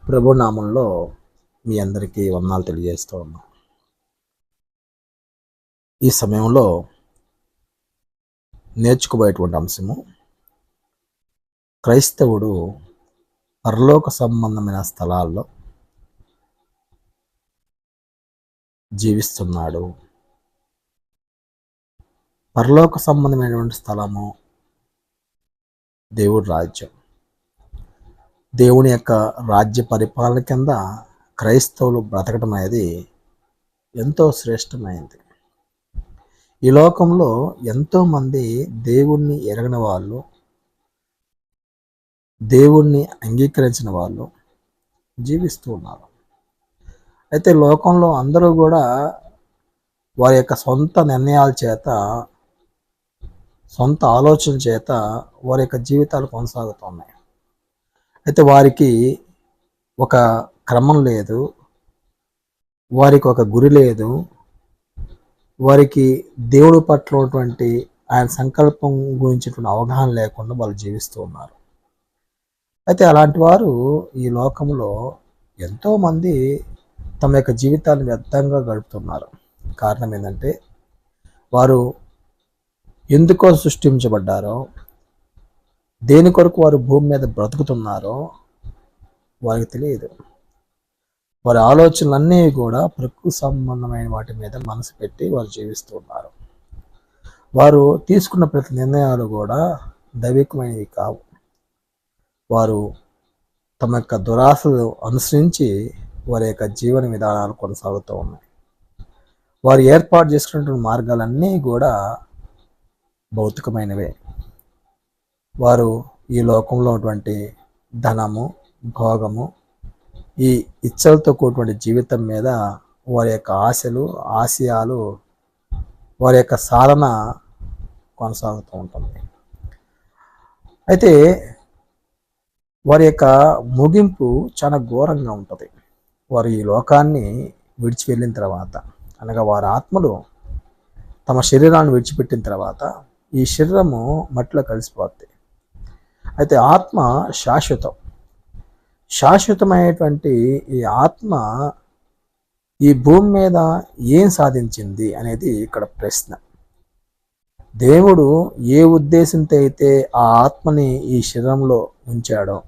ప్రభు నామంలో మీ అందరికీ వందనాలు తెలియజేస్తూ ఉన్నాం. ఈ సమయంలో నేర్చుకోబోయేటువంటి అంశము, క్రైస్తవుడు పరలోక సంబంధమైన స్థలాల్లో జీవిస్తున్నాడు. పరలోక సంబంధమైనటువంటి స్థలము దేవుడి రాజ్యం. దేవుని యొక్క రాజ్య పరిపాలన కింద క్రైస్తవులు బ్రతకడం అనేది ఎంతో శ్రేష్టమైనది. ఈ లోకంలో ఎంతోమంది దేవుణ్ణి ఎరగని వాళ్ళు, దేవుణ్ణి అంగీకరించిన వాళ్ళు జీవిస్తూ ఉన్నారు. అయితే లోకంలో అందరూ కూడా వారి యొక్క సొంత నిర్ణయాల చేత, సొంత ఆలోచన చేత వారి యొక్క జీవితాలు కొనసాగుతున్నాయి. అయితే వారికి ఒక క్రమం లేదు, వారికి ఒక గురి లేదు, వారికి దేవుడి పట్ల ఉన్నటువంటి ఆయన సంకల్పం గురించినటువంటి అవగాహన లేకుండా వాళ్ళు జీవిస్తూ ఉన్నారు. అయితే అలాంటి వారు ఈ లోకంలో ఎంతోమంది తమ యొక్క జీవితాన్ని వ్యర్థంగా గడుపుతున్నారు. కారణం ఏంటంటే, వారు ఎందుకో సృష్టించబడ్డారో, దేని కొరకు వారు భూమి మీద బ్రతుకుతున్నారో వారికి తెలియదు. వారి ఆలోచనలన్నీ కూడా ప్రకృతి సంబంధమైన వాటి మీద మనసు పెట్టి వారు జీవిస్తూ ఉన్నారు. వారు తీసుకున్న ప్రతి నిర్ణయాలు కూడా దైవికమైనవి కావు. వారు తమ యొక్క దురాశలు అనుసరించి వారి యొక్క జీవన విధానాలు కొనసాగుతూ ఉన్నాయి. వారు ఏర్పాటు చేసుకున్నటువంటి మార్గాలన్నీ కూడా భౌతికమైనవే. వారు ఈ లోకంలో ఉన్నటువంటి ధనము, భోగము, ఈ ఇచ్చలతో కూడినటువంటి జీవితం మీద వారి యొక్క ఆశలు, ఆశయాలు, వారి యొక్క సాధన కొనసాగుతూ ఉంటుంది. అయితే వారి యొక్క ముగింపు చాలా ఘోరంగా ఉంటుంది. వారు ఈ లోకాన్ని విడిచి వెళ్ళిన తర్వాత, అనగా వారి ఆత్మలు తమ శరీరాన్ని విడిచిపెట్టిన తర్వాత ఈ శరీరము మట్టిలో కలిసిపోద్ది. అయితే ఆత్మ శాశ్వతం. శాశ్వతమైనటువంటి ఈ ఆత్మ ఈ భూమి మీద ఏం సాధించింది అనేది ఇక్కడ ప్రశ్న. దేవుడు ఏ ఉద్దేశంతో అయితే ఆ ఆత్మని ఈ శరీరంలో ఉంచాడో,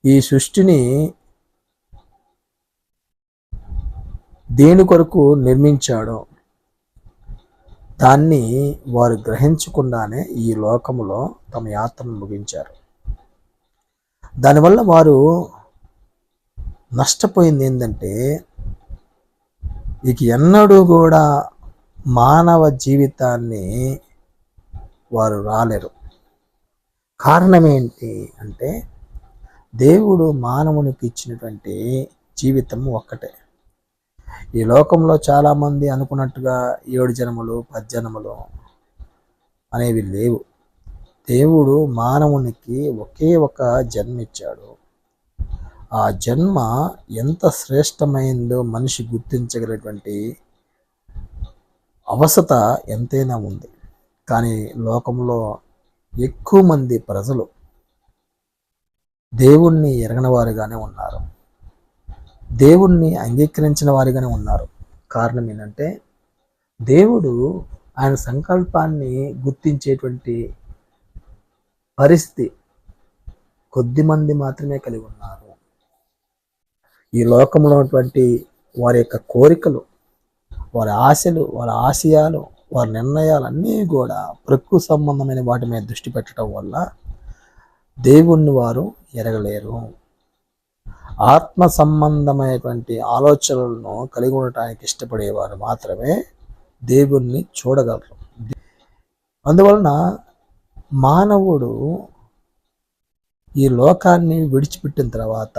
ఈ సృష్టిని దేని కొరకు నిర్మించాడో, దాన్ని వారు గ్రహించకుండానే ఈ లోకములో తమ యాత్రను ముగించారు. దానివల్ల వారు నష్టపోయింది ఏంటంటే, ఇక ఎన్నడూ కూడా మానవ జీవితాన్ని వారు రాలేరు. కారణం ఏంటి అంటే, దేవుడు మానవునికి ఇచ్చినటువంటి జీవితం ఒక్కటే. ఈ లోకంలో చాలామంది అనుకున్నట్టుగా 7 జన్మలు 10 జన్మలు అనేవి లేవు. దేవుడు మానవునికి ఒకే ఒక జన్మ ఇచ్చాడు. ఆ జన్మ ఎంత శ్రేష్టమైందో మనిషి గుర్తించగలిగినటువంటి అవసత ఎంతైనా ఉంది. కానీ లోకంలో ఎక్కువ మంది ప్రజలు దేవుణ్ణి ఎరగని వారుగానే ఉన్నారు, దేవుణ్ణి అంగీకరించిన వారిగానే ఉన్నారు. కారణం ఏంటంటే, దేవుడు ఆయన సంకల్పాన్ని గుర్తించేటువంటి పరిస్థితి కొద్దిమంది మాత్రమే కలిగి ఉన్నారు. ఈ లోకంలో ఉన్నటువంటి వారి యొక్క కోరికలు, వారి ఆశలు, వారి ఆశయాలు, వారి నిర్ణయాలన్నీ కూడా ప్రకృతి సంబంధమైన వాటి మీద దృష్టి పెట్టడం వల్ల దేవుణ్ణి వారు ఎరగలేరు. ఆత్మ సంబంధమైనటువంటి ఆలోచనలను కలిగి ఉండటానికి ఇష్టపడేవారు మాత్రమే దేవుణ్ణి చూడగలరు. అందువలన మానవుడు ఈ లోకాన్ని విడిచిపెట్టిన తర్వాత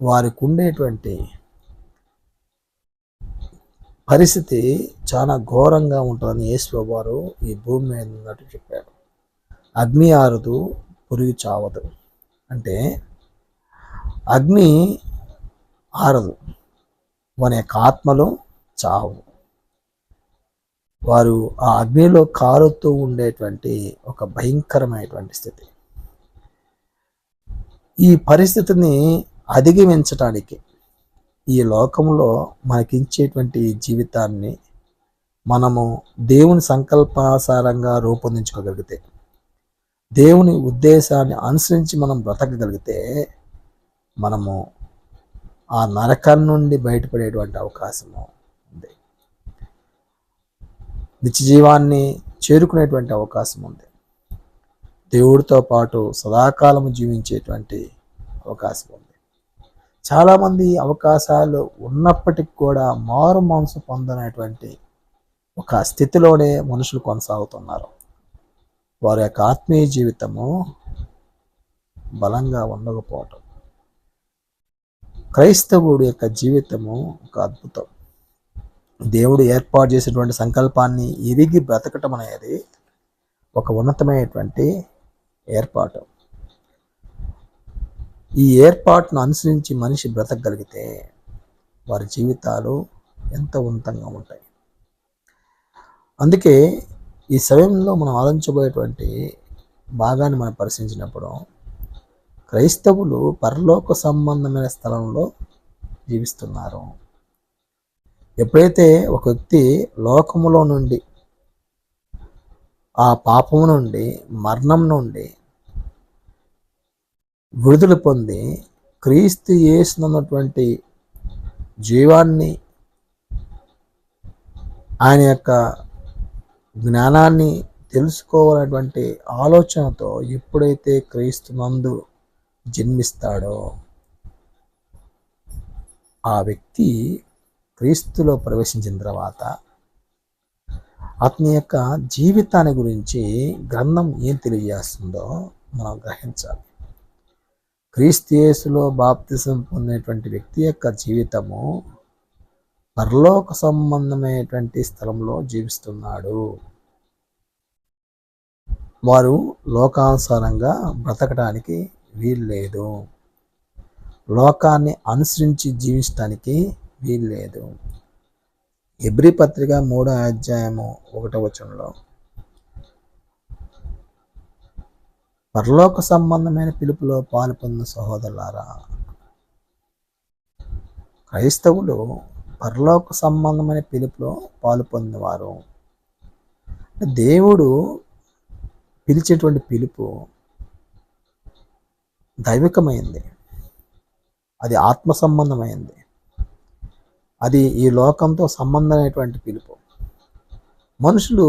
వారికి ఉండేటువంటి పరిస్థితి చాలా ఘోరంగా ఉంటుందని యేసు వారు ఈ భూమి మీద ఉన్నట్టు చెప్పారు. అగ్ని ఆరదు, పురుగు చావదు. అంటే అగ్ని ఆరదు, వారి యొక్క ఆత్మలో చావు. వారు ఆ అగ్నిలో కారుతూ ఉండేటువంటి ఒక భయంకరమైనటువంటి స్థితి. ఈ పరిస్థితిని అధిగమించటానికి ఈ లోకంలో మనకించేటువంటి ఈ జీవితాన్ని మనము దేవుని సంకల్పానుసారంగా రూపొందించుకోగలిగితే, దేవుని ఉద్దేశాన్ని అనుసరించి మనం బ్రతకగలిగితే, మనము ఆ నరకం నుండి బయటపడేటువంటి అవకాశము ఉంది. నిత్య జీవాన్ని చేరుకునేటువంటి అవకాశం ఉంది. దేవుడితో పాటు సదాకాలము జీవించేటువంటి అవకాశం ఉంది. చాలామంది అవకాశాలు ఉన్నప్పటికీ కూడా మారు మనసు పొందనటువంటి ఒక స్థితిలోనే మనుషులు కొనసాగుతున్నారు. వారి యొక్క ఆత్మీయ జీవితము బలంగా ఉండకపోవటం. క్రైస్తవుడి యొక్క జీవితము ఒక అద్భుతం. దేవుడు ఏర్పాటు చేసినటువంటి సంకల్పాన్ని ఎరిగి బ్రతకటం అనేది ఒక ఉన్నతమైనటువంటి ఏర్పాటు. ఈ ఏర్పాటును అనుసరించి మనిషి బ్రతకగలిగితే వారి జీవితాలు ఎంతో ఉన్నతంగా ఉంటాయి. అందుకే ఈ సమయంలో మనం ఆలోచించబోయేటువంటి భాగాన్ని మనం పరిశీలించినప్పుడు, క్రైస్తవులు పరలోక సంబంధమైన స్థలంలో జీవిస్తున్నారు. ఎప్పుడైతే ఒక వ్యక్తి లోకములో నుండి, ఆ పాపము నుండి, మరణం నుండి విడుదల పొంది క్రీస్తు యేసునన్నటువంటి జీవాన్ని, ఆయన యొక్క జ్ఞానాన్ని తెలుసుకోవాలనేటువంటి ఆలోచనతో ఎప్పుడైతే క్రీస్తునందు జన్మిస్తాడో, ఆ వ్యక్తి క్రీస్తులో ప్రవేశించిన తర్వాత అతని యొక్క జీవితాన్ని గురించి గ్రంథం ఏం తెలియజేస్తుందో మనం గ్రహించాలి. క్రీస్తు యేసులో బాప్తిసం పొందినటువంటి వ్యక్తి యొక్క జీవితము పరలోక సంబంధమైనటువంటి స్థలంలో జీవిస్తున్నాడు. వారు లోకానుసారంగా బ్రతకడానికి వీల్లేదు. లోకాన్ని అనుసరించి జీవించడానికి వీల్లేదు. హెబ్రీ పత్రిక 3వ అధ్యాయము 1వ వచనంలో, పరలోక సంబంధమైన పిలుపులో పాలు పొందిన సహోదరులారా, క్రైస్తవులు పరలోక సంబంధమైన పిలుపులో పాలు పొందినవారు. దేవుడు పిలిచేటువంటి పిలుపు దైవికమైంది, అది ఆత్మ సంబంధమైంది, అది ఈ లోకంతో సంబంధమైనటువంటి పిలుపు. మనుషులు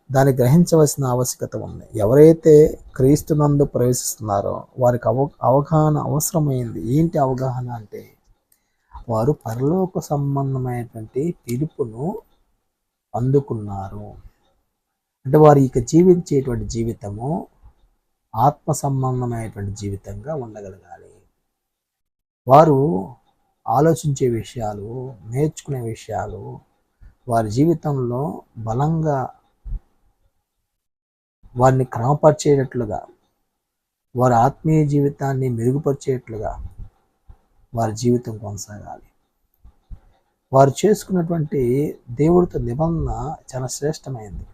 దాన్ని గ్రహించవలసిన ఆవశ్యకత ఉంది. ఎవరైతే క్రీస్తునందు ప్రవేశిస్తున్నారో వారికి అవగాహన అవసరమైంది. ఏంటి అవగాహన అంటే, వారు పరలోక సంబంధమైనటువంటి పిలుపును అందుకున్నారు. అంటే వారు ఇక జీవించేటువంటి జీవితము ఆత్మ సంబంధమైనటువంటి జీవితంగా ఉండగలగాలి. వారు ఆలోచించే విషయాలు, నేర్చుకునే విషయాలు వారి జీవితంలో బలంగా వారిని క్రమపరిచేటట్లుగా, వారి ఆత్మీయ జీవితాన్ని మెరుగుపరిచేట్లుగా వారి జీవితం కొనసాగాలి. వారు చేసుకున్నటువంటి దేవుడితో నిబంధన చాలా శ్రేష్టమైంది.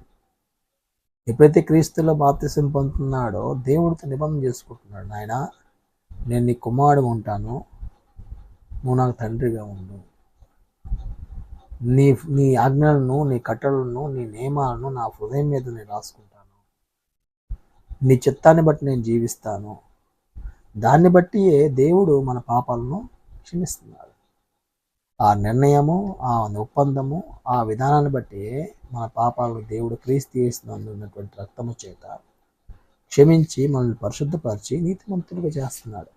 ఎప్పుడైతే క్రీస్తులో బాప్తిసం పొందుతున్నాడో దేవుడితో నిబంధన చేసుకుంటున్నాడు. నాయనా, నేను నీ కుమారుడు ఉంటాను, నువ్వు నాకు తండ్రిగా ఉండు. నీ నీ ఆజ్ఞలను, నీ కట్టడలను, నీ నియమాలను నా హృదయం మీద నేను రాసుకుంటాను. నీ చిత్తాన్ని బట్టి నేను జీవిస్తాను. దాన్ని బట్టి దేవుడు మన పాపాలను క్షమిస్తున్నాడు. ఆ నిర్ణయము, ఆ ఒప్పందము, ఆ విధానాన్ని బట్టి మన పాపాలను దేవుడు క్రీస్తు యేసునందు ఉన్నటువంటి రక్తము చేత క్షమించి మనల్ని పరిశుద్ధపరిచి నీతిమంతులుగా చేస్తున్నాడు.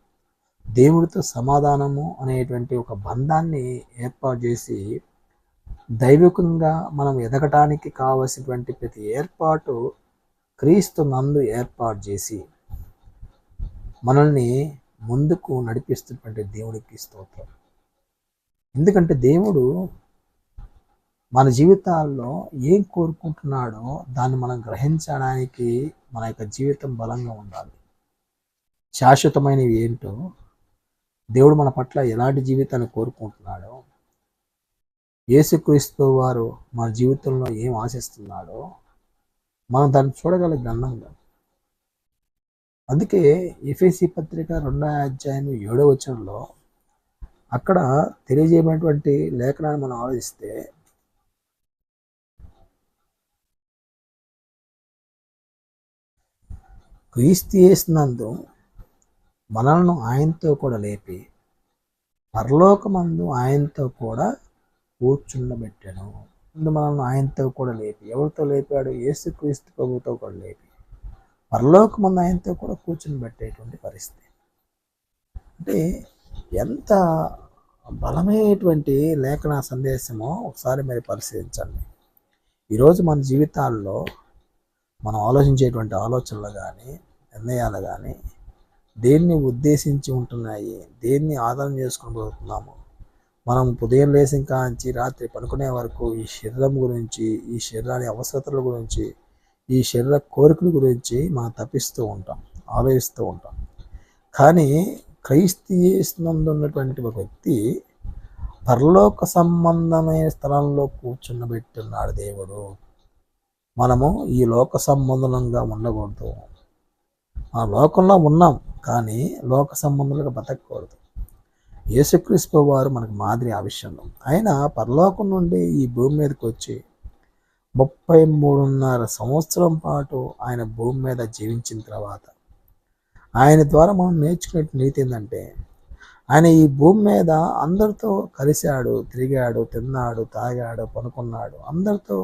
దేవుడితో సమాధానము అనేటువంటి ఒక బంధాన్ని ఏర్పాటు చేసి, దైవికంగా మనం ఎదగటానికి కావలసినటువంటి ప్రతి ఏర్పాటు క్రీస్తు నందు ఏర్పాటు చేసి మనల్ని ముందుకు నడిపిస్తున్నటువంటి దేవునికి స్తోత్రం. ఎందుకంటే దేవుడు మన జీవితాల్లో ఏం కోరుకుంటున్నాడో దాన్ని మనం గ్రహించడానికి మన యొక్క జీవితం బలంగా ఉండాలి. శాశ్వతమైనవి ఏంటో, దేవుడు మన పట్ల ఎలాంటి జీవితాన్ని కోరుకుంటున్నాడో, యేసుక్రీస్తు వారు మన జీవితంలో ఏం ఆశిస్తున్నాడో మనం దాన్ని చూడగల గ్రంథంగా. అందుకే ఎఫెసీ పత్రిక 2 అధ్యాయం 7 వచనంలో అక్కడ తెలియజేయబడినటువంటి లేఖనాన్ని మనం ఆలోచిస్తే, క్రీస్తు యేసునందు మనలను ఆయనతో కూడా లేపి పరలోకమందు ఆయనతో కూడా కూర్చుండబెట్టాను. ముందు మనల్ని ఆయనతో కూడా లేపి, ఎవరితో లేపాడు? యేసుక్రీస్తు ప్రభుతో కూడా లేపి పరలోకమందు ఆయనతో కూడా కూర్చుని పెట్టేటువంటి పరిస్థితి. అంటే ఎంత బలమైనటువంటి లేఖన సందేశమో ఒకసారి మీరు పరిశీలించండి. ఈరోజు మన జీవితాల్లో మనం ఆలోచించేటువంటి ఆలోచనలు కానీ, నిర్ణయాలు కానీ దేన్ని ఉద్దేశించి ఉంటున్నాయి, దేన్ని ఆధారం చేసుకుని పోతున్నాము. మనం ఉదయం లేసిన కాంచి రాత్రి పడుకునే వరకు ఈ శరీరం గురించి, ఈ శరీరాన్ని అవసరతల గురించి, ఈ శరీర కోరికల గురించి మనం తప్పిస్తూ ఉంటాం, ఆలోచిస్తూ ఉంటాం. కానీ క్రీస్తు యేసునందు ఉన్నటువంటి ఒక వ్యక్తి పరలోక సంబంధమైన స్థలంలో కూర్చుండబెట్టున్నాడు దేవుడు. మనము ఈ లోక సంబంధంగా ఉండకూడదు. ఆ లోకంలో ఉన్నాం, కానీ లోక సంబంధులుగా బతకూడదు. యేసుక్రీస్తు వారు మనకు మాదిరి ఆ విషయంలో. ఆయన పరలోకం నుండి ఈ భూమి మీదకి వచ్చి 33.5 సంవత్సరం పాటు ఆయన భూమి మీద జీవించిన తర్వాత ఆయన ద్వారా మనం నేర్చుకునే నీతి ఏంటంటే, ఆయన ఈ భూమి మీద అందరితో కలిశాడు, తిరిగాడు, తిన్నాడు, తాగాడు, పనుకున్నాడు, అందరితో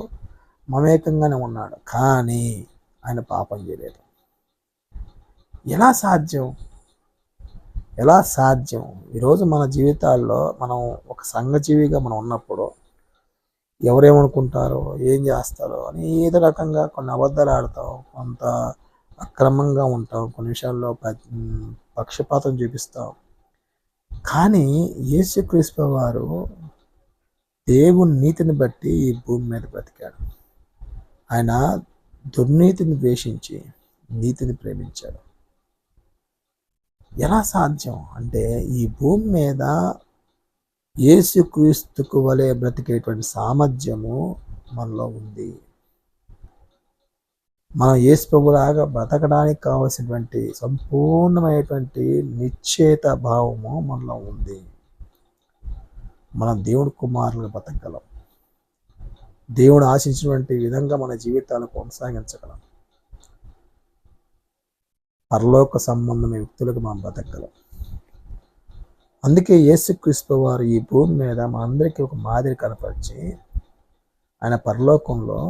మమేకంగానే ఉన్నాడు. కానీ ఆయన పాపం చేయలేదు. ఎలా సాధ్యం? ఎలా సాధ్యం? ఈరోజు మన జీవితాల్లో మనం ఒక సంఘజీవిగా మనం ఉన్నప్పుడు ఎవరేమనుకుంటారో, ఏం చేస్తారో అని ఏదో రకంగా కొన్ని అబద్ధాలు ఆడతాం, కొంత అక్రమంగా ఉంటాం, కొన్ని విషయాల్లో పక్షపాతం చూపిస్తాం. కానీ యేసుక్రీస్తు వారు దేవుని నీతిని బట్టి ఈ భూమి మీద బ్రతికాడు. ఆయన దుర్నీతిని ద్వేషించి నీతిని ప్రేమించాడు. ఎలా సాధ్యం అంటే, ఈ భూమి మీద యేసుక్రీస్తుకు వలె బ్రతికేటువంటి సామర్థ్యము మనలో ఉంది. మనం యేసు ప్రభులాగా బ్రతకడానికి కావలసినటువంటి సంపూర్ణమైనటువంటి నిశ్చేత భావము మనలో ఉంది. మనం దేవుడి కుమారులుగా బ్రతకగలం. దేవుడు ఆశించినటువంటి విధంగా మన జీవితాలను కొనసాగించగలం. పరలోక సంబంధమైన వ్యక్తులకు మనం బ్రతకగలం. అందుకే యేసుక్రీస్తు వారు ఈ భూమి మీద మనందరికీ ఒక మాదిరి కనపరిచి ఆయన పరలోకంలో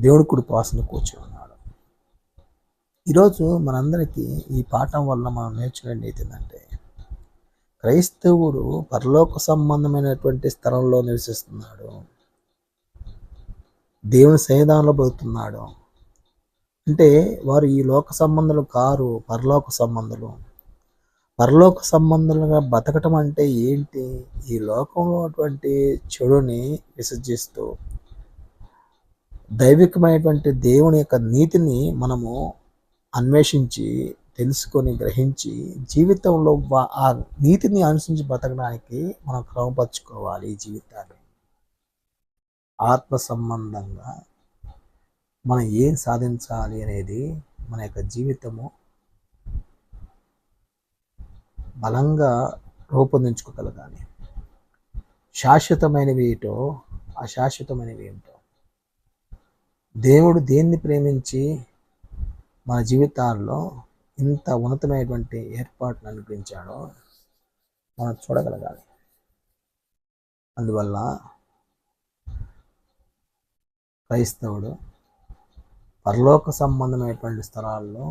దేవుడి కుడి పార్శ్వన కూర్చొని ఉన్నాడు. ఈరోజు మనందరికీ ఈ పాఠం వల్ల మనం నేర్చుకునే నీతి ఏంటంటే, క్రైస్తవుడు పరలోక సంబంధమైనటువంటి స్థలంలో నివసిస్తున్నాడు, దేవుని సన్నిధానంలో బ్రతుకుతున్నాడు. అంటే వారు ఈ లోక సంబంధులు కారు, పరలోక సంబంధులు. పరలోక సంబంధులుగా బతకటం అంటే ఏంటి? ఈ లోకంలో అటువంటి చెడుని విసర్జిస్తూ దైవికమైనటువంటి దేవుని యొక్క నీతిని మనము అన్వేషించి, తెలుసుకొని, గ్రహించి జీవితంలో ఆ నీతిని అనుసరించి బ్రతకడానికి మనం క్రమపరుచుకోవాలి. ఈ జీవితాన్ని ఆత్మ సంబంధంగా మనం ఏం సాధించాలి అనేది మన యొక్క జీవితము బలంగా రూపొందించుకోగలగాలి. శాశ్వతమైనవి ఏటో, అశాశ్వతమైనవి ఏమిటో, దేవుడు దేన్ని ప్రేమించి మన జీవితాల్లో ఇంత ఉన్నతమైనటువంటి ఏర్పాటును అనుగ్రహించాడో మనం చూడగలగాలి. అందువల్ల క్రైస్తవుడు పరలోక సంబంధమైనటువంటి స్థలాల్లో